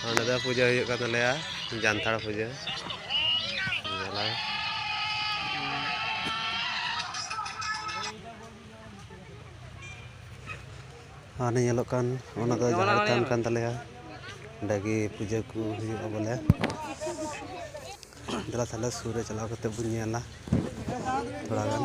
Onda da puja huyuk kan talaya jantar puja. Jalan. Ane nyalokan ona da jahar tan kan talaya. Dagi puja ku huyuk boleh. Dala thala sure chala kate bun nyela. Thora gan.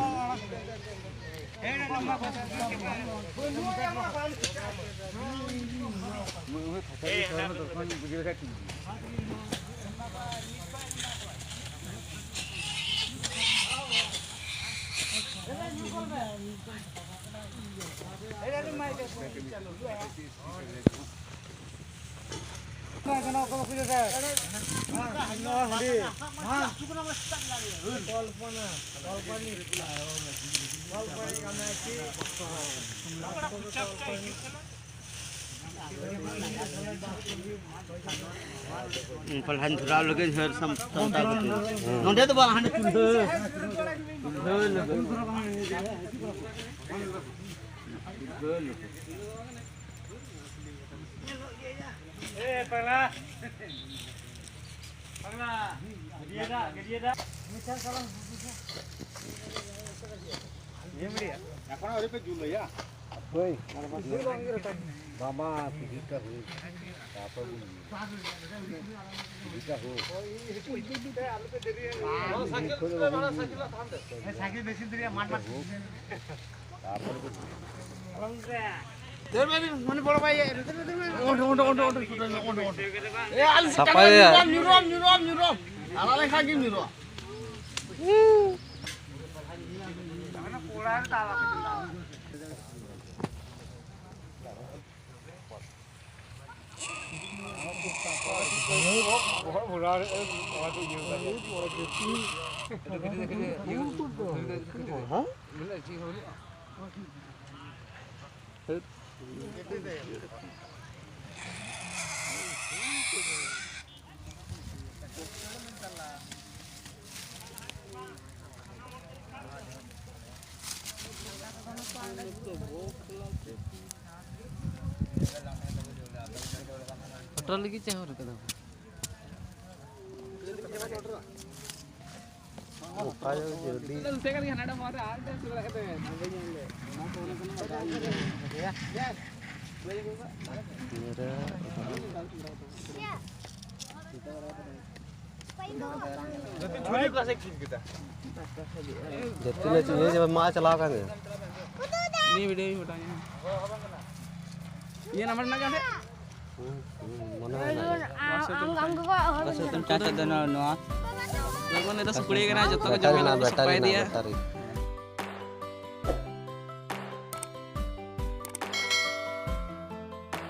Palhan thura lagi her sam tanta betul. Nonde tu bang hande tulhe. Pala. Dia dah. Misal salam. Ye media. এখন ওরে pay joule ya. ওই বাবা পিটা হই তারপর পিটা হই আলু পে দেরি সাইকেল বেশি দেরি মাঠ তারপর দেড় মানে বড় ভাই ওঠ এ আলু নিরম আলালে খাকি নিরম পোড়ার তালা Hotel lagi cah orang kata. Oh, kayu jadi. Lalu saya kan ada mau ada sudah kata. Ya. Yes. Jadi klasik kita. Jadi ni je mak calakan ya. Ini video ini bertanya. Ini nomor nak kan? Cacat dan noa. Lalu itu sepuluh kena jatuh ke jauh. Sampai dia.